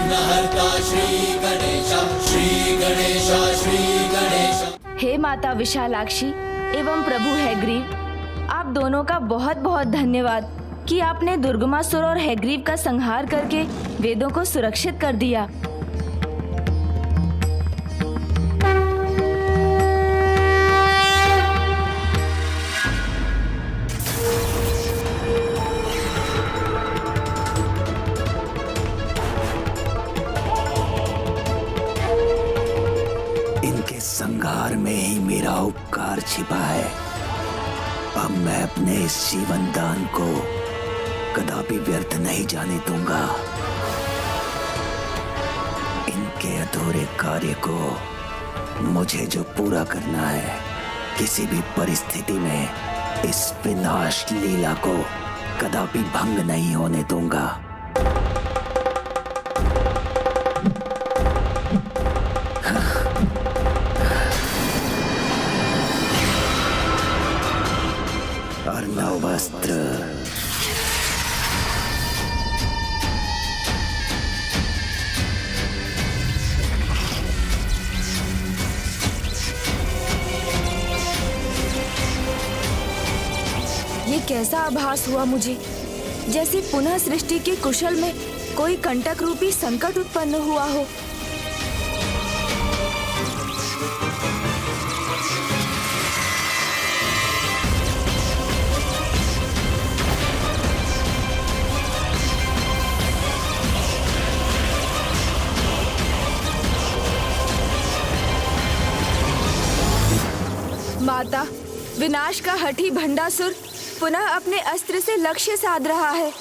विघ्नहर्ता श्री गणेश, श्री गणेश, श्री गणेश। हे माता विशालाक्षी एवं प्रभु हैग्रीव, आप दोनों का बहुत बहुत धन्यवाद कि आपने दुर्गमासुर और हैग्रीव का संहार करके वेदों को सुरक्षित कर दिया। इनके संहार में ही मेरा उपकार छिपा है। अब मैं अपने इस जीवन दान को कदापि व्यर्थ नहीं जाने दूंगा। इनके अधूरे कार्य को मुझे जो पूरा करना है, किसी भी परिस्थिति में इस विनाश लीला को कदापि भंग नहीं होने दूंगा। अर्णव वस्त्र। ये कैसा आभास हुआ मुझे, जैसे पुनः सृष्टि के कुशल में कोई कंटक रूपी संकट उत्पन्न हुआ हो। माता, विनाश का हठी भंडासुर पुनः अपने अस्त्र से लक्ष्य साध रहा है।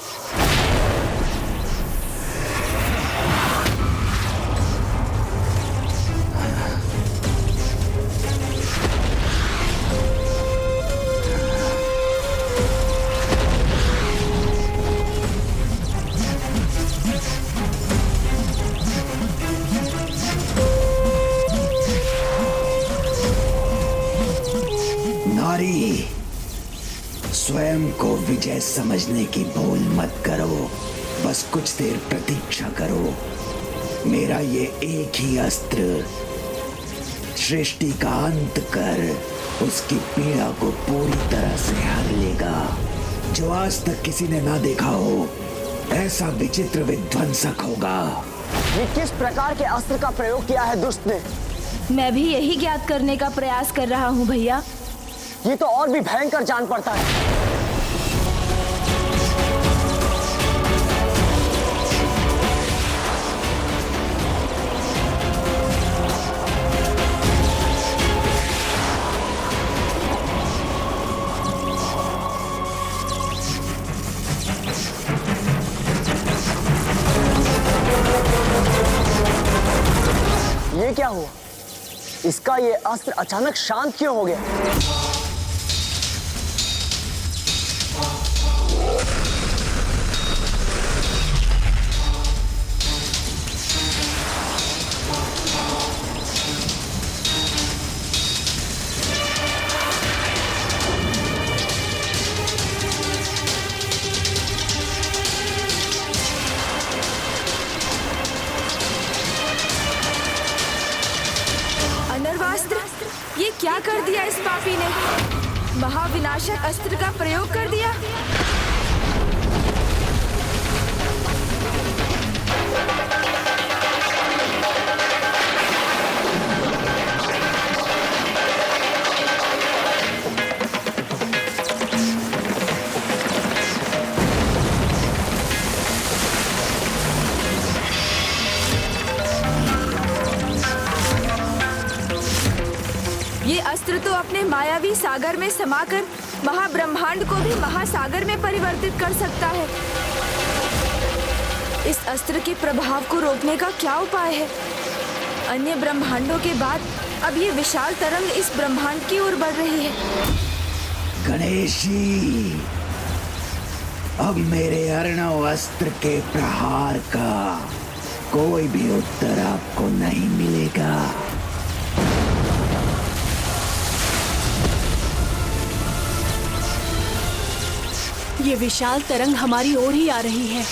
नारी, स्वयं को विजय समझने की भूल मत करो। बस कुछ देर प्रतीक्षा करो। मेरा ये एक ही अस्त्र सृष्टि का अंत कर उसकी पीड़ा को पूरी तरह से हर लेगा, जो आज तक किसी ने ना देखा हो। ऐसा विचित्र विध्वंसक होगा। ये किस प्रकार के अस्त्र का प्रयोग किया है दुष्ट ने? मैं भी यही ज्ञात करने का प्रयास कर रहा हूँ भैया। ये तो और भी भयंकर जान पड़ता है। ये क्या हुआ? इसका ये अस्त्र अचानक शांत क्यों हो गया? अनर्वास्त्र, ये क्या कर दिया इस पापी ने? महाविनाशक अस्त्र का प्रयोग कर दिया। ये अस्त्र तो अपने मायावी सागर में समाकर महाब्रह्मांड को भी महासागर में परिवर्तित कर सकता है। इस अस्त्र के प्रभाव को रोकने का क्या उपाय है? अन्य ब्रह्मांडों के बाद अब ये विशाल तरंग इस ब्रह्मांड की ओर बढ़ रही है। गणेश जी, अब मेरे अर्णव अस्त्र के प्रहार का कोई भी उत्तर आपको नहीं मिलेगा। ये विशाल तरंग हमारी ओर ही आ रही है।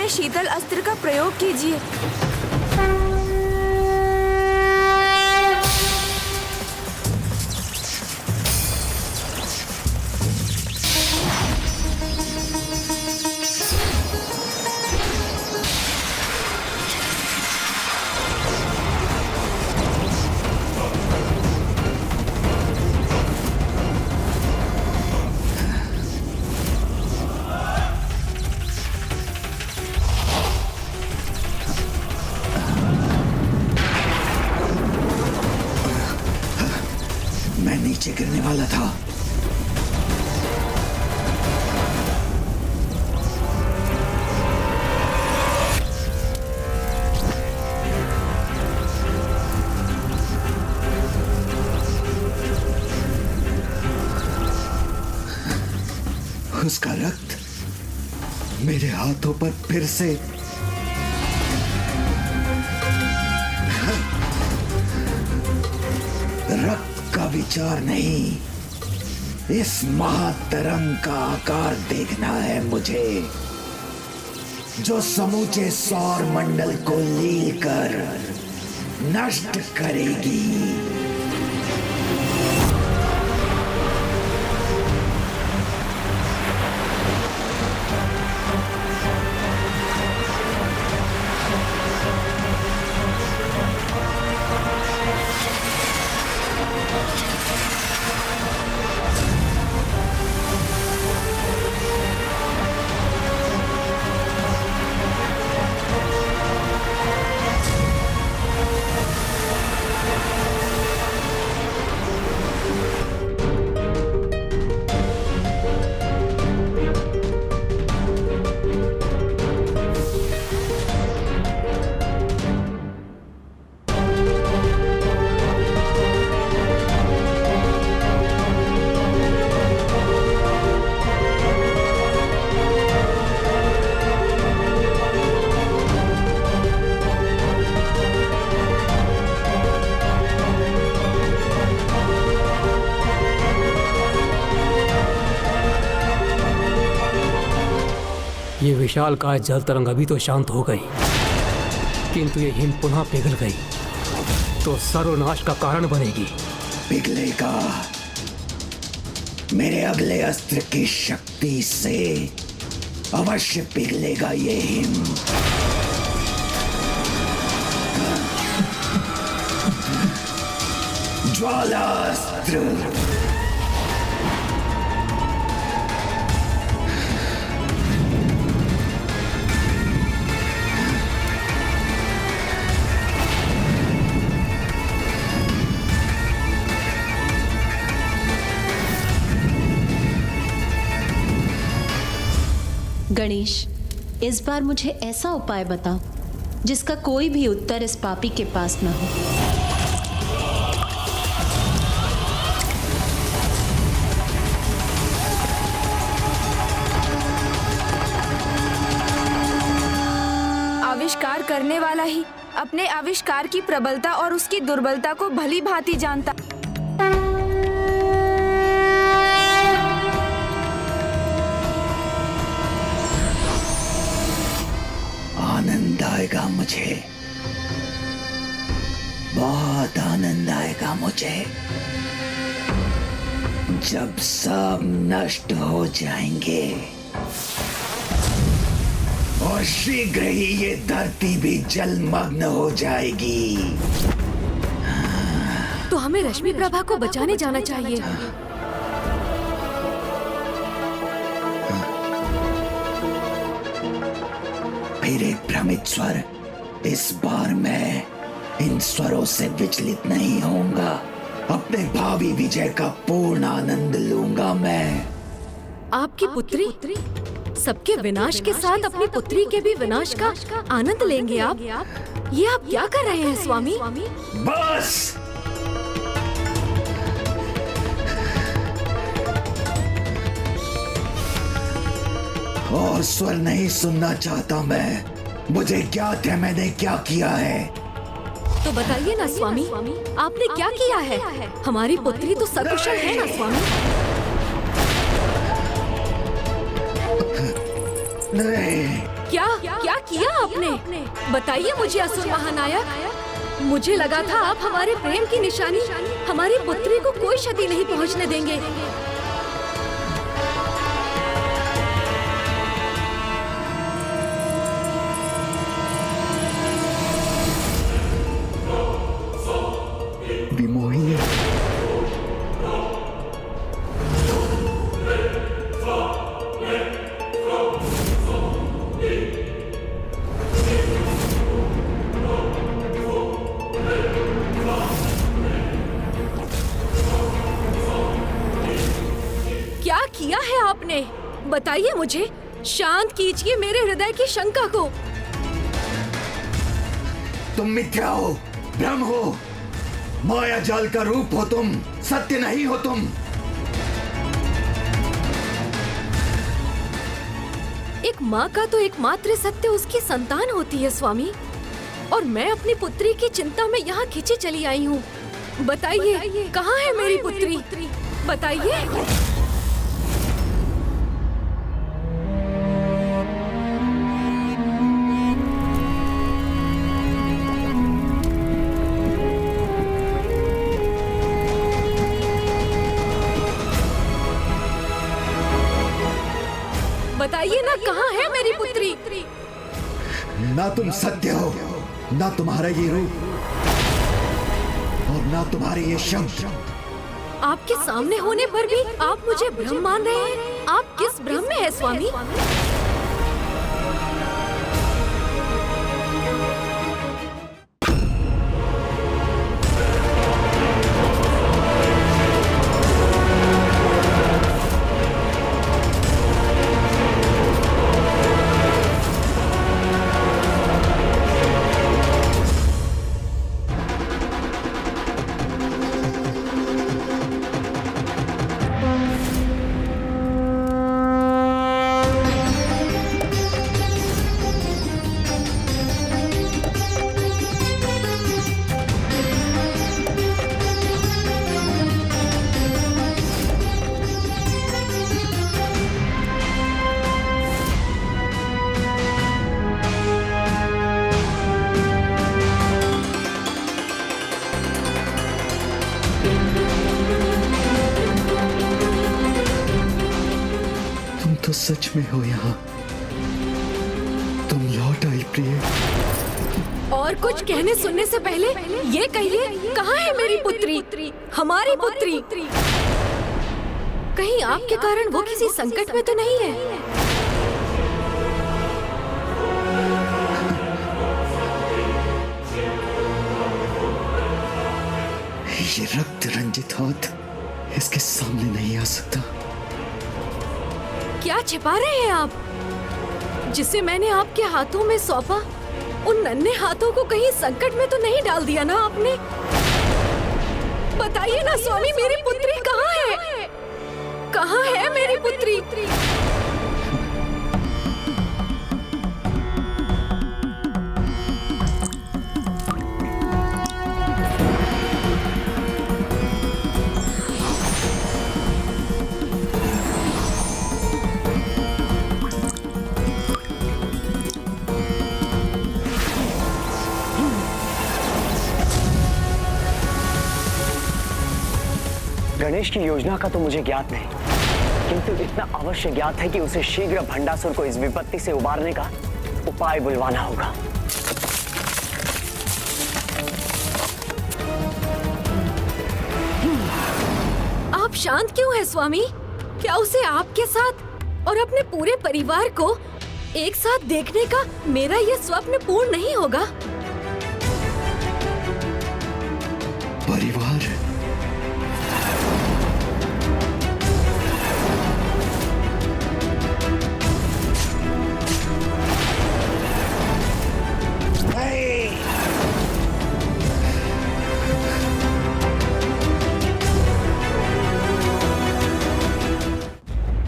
अपने शीतल अस्त्र का प्रयोग कीजिए। मैं नीचे गिरने वाला था। उसका रक्त मेरे हाथों पर फिर से रक्त का विचार नहीं, इस महातरंग का आकार देखना है मुझे, जो समूचे सौर मंडल को लील कर नष्ट करेगी। ये विशालकाय जल तरंग अभी तो शांत हो गई, किंतु ये हिम पुनः पिघल गई तो सर्वनाश का कारण बनेगी। पिघलेगा, मेरे अगले अस्त्र की शक्ति से अवश्य पिघलेगा ये हिम। ज्वालास्त्र। गणेश, इस बार मुझे ऐसा उपाय बताओ जिसका कोई भी उत्तर इस पापी के पास न हो। आविष्कार करने वाला ही अपने आविष्कार की प्रबलता और उसकी दुर्बलता को भली भांति जानता। आनंद आएगा मुझे, बहुत आनंद आएगा मुझे, जब सब नष्ट हो जाएंगे और शीघ्र ही ये धरती भी जलमग्न हो जाएगी। तो हमें रश्मि प्रभा को बचाने जाना चाहिए। फिर एक भ्रमित स्वर। इस बार मैं इन स्वरों से विचलित नहीं होऊंगा। अपने भावी विजय का पूर्ण आनंद लूंगा मैं। आपकी पुत्री सबके विनाश के साथ अपनी पुत्री के भी विनाश का आनंद लेंगे आप? ये आप क्या कर रहे हैं स्वामी? बस और स्वर नहीं सुनना चाहता मैं। मुझे ज्ञात है मैंने क्या किया है। तो बताइए ना स्वामी, आपने क्या किया है? हमारी पुत्री तो सकुशल है ना स्वामी? नहीं, क्या क्या किया आपने? बताइए मुझे असुर महानायक। मुझे लगा था आप हमारे प्रेम की निशानी, हमारी पुत्री को कोई क्षति नहीं पहुंचने देंगे। विमोहिनी, क्या किया है आपने? बताइए मुझे, शांत कीजिए मेरे हृदय की शंका को। तुम मिथ्या हो, भ्रम हो, माया जाल का रूप हो तुम, सत्य नहीं हो तुम। एक माँ का तो एकमात्र सत्य उसकी संतान होती है स्वामी, और मैं अपनी पुत्री की चिंता में यहाँ खिंची चली आई हूँ। बताइए कहाँ है मेरी पुत्री? बताइए। बताइए ना, कहाँ है मेरी पुत्री? ना तुम सत्य हो, ना तुम्हारा ये रूप, और ना तुम्हारे ये शब्द। आपके सामने होने पर भी आप मुझे भ्रम मान रहे हैं? आप किस भ्रम में है स्वामी? तो सच में हो यहाँ, तुम लौट आई प्रिय। और कुछ कहने सुनने से पहले ये कहिए, कहाँ है मेरी पुत्री? हमारी पुत्री। कहीं आपके कारण वो किसी संकट में तो नहीं है? ये रक्त रंजित हाथ इसके सामने नहीं आ सकता। क्या छिपा रहे हैं आप? जिसे मैंने आपके हाथों में सौंपा, उन नन्हे हाथों को कहीं संकट में तो नहीं डाल दिया ना आपने? बताइए ना स्वामी, मेरी पुत्री कहाँ है? कहाँ है मेरी पुत्री? गणेश की योजना का तो मुझे ज्ञात नहीं, किंतु इतना अवश्य ज्ञात है कि उसे शीघ्र भंडासुर को इस विपत्ति से उबारने का उपाय बुलवाना होगा। आप शांत क्यों हैं स्वामी? क्या उसे आपके साथ और अपने पूरे परिवार को एक साथ देखने का मेरा ये स्वप्न पूर्ण नहीं होगा? परिवार?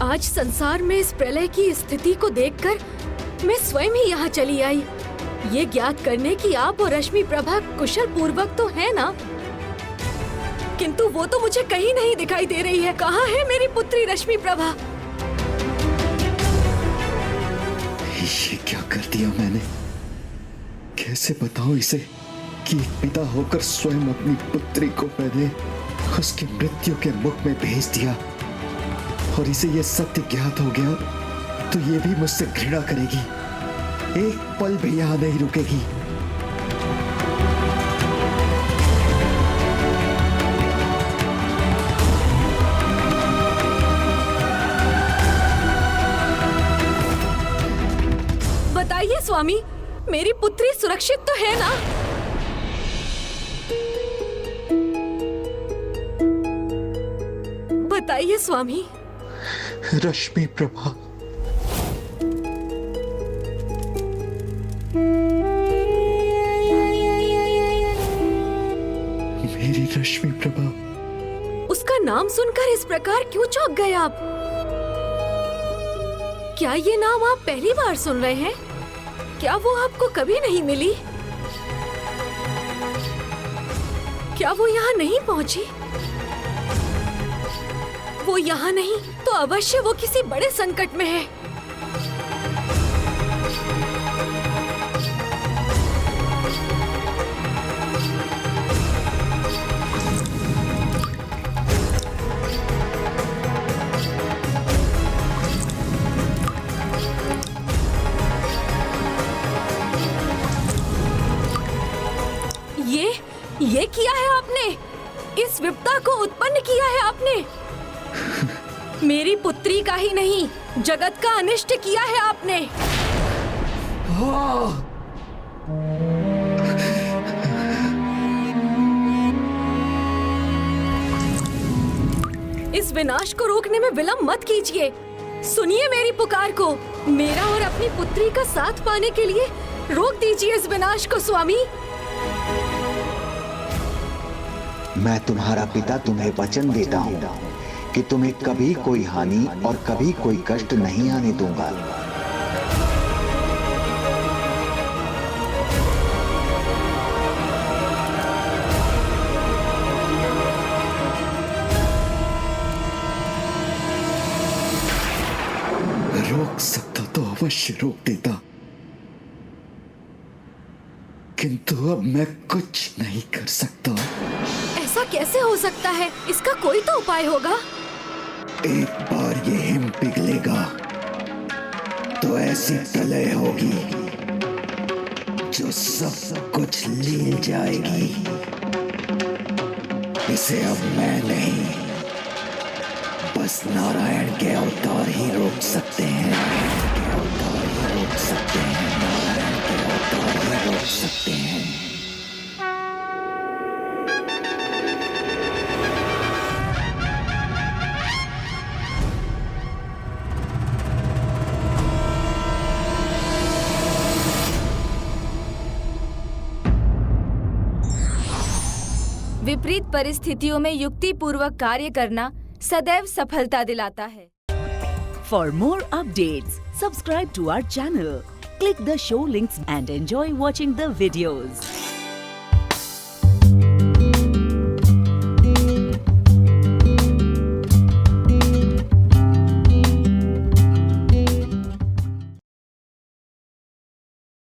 आज संसार में इस प्रलय की स्थिति को देखकर मैं स्वयं ही यहाँ चली आई, ये ज्ञात करने की आप और रश्मि प्रभा कुशल पूर्वक तो है ना, किंतु वो तो मुझे कहीं नहीं दिखाई दे रही है। कहाँ है मेरी पुत्री रश्मि प्रभा? ये क्या कर दिया मैंने? कैसे बताऊं इसे कि एक पिता होकर स्वयं अपनी पुत्री को मैंने उसकी मृत्यु के मुख में भेज दिया, और इसे ये सत्य ज्ञात हो गया तो ये भी मुझसे घृणा करेगी, एक पल भी यहां नहीं रुकेगी। बताइए स्वामी, मेरी पुत्री सुरक्षित तो है ना? बताइए स्वामी। रश्मि प्रभा, मेरी रश्मि प्रभा। उसका नाम सुनकर इस प्रकार क्यों चौंक गए आप? क्या ये नाम आप पहली बार सुन रहे हैं? क्या वो आपको कभी नहीं मिली? क्या वो यहाँ नहीं पहुँची? वो यहाँ नहीं तो अवश्य वो किसी बड़े संकट में है। ये किया है आपने? इस विपदा को उत्पन्न किया है आपने? मेरी पुत्री का ही नहीं, जगत का अनिष्ट किया है आपने। इस विनाश को रोकने में विलंब मत कीजिए। सुनिए मेरी पुकार को। मेरा और अपनी पुत्री का साथ पाने के लिए रोक दीजिए इस विनाश को स्वामी। मैं तुम्हारा पिता तुम्हें वचन देता हूँ कि तुम्हें कभी कोई हानि और कभी कोई कष्ट नहीं आने दूंगा। रोक सकता तो अवश्य रोक देता, किंतु अब मैं कुछ नहीं कर सकता। ऐसा कैसे हो सकता है? इसका कोई तो उपाय होगा। एक बार ये हिम पिघलेगा तो ऐसी प्रलय होगी जो सब कुछ लील जाएगी। इसे अब मैं नहीं, बस नारायण के अवतार ही रोक सकते हैं। नारायण के अवतार ही रोक सकते हैं। नारायण के अवतार ही रोक सकते हैं। विपरीत परिस्थितियों में युक्तिपूर्वक कार्य करना सदैव सफलता दिलाता है। For more updates, subscribe to our channel, click the show links and enjoy watching the videos.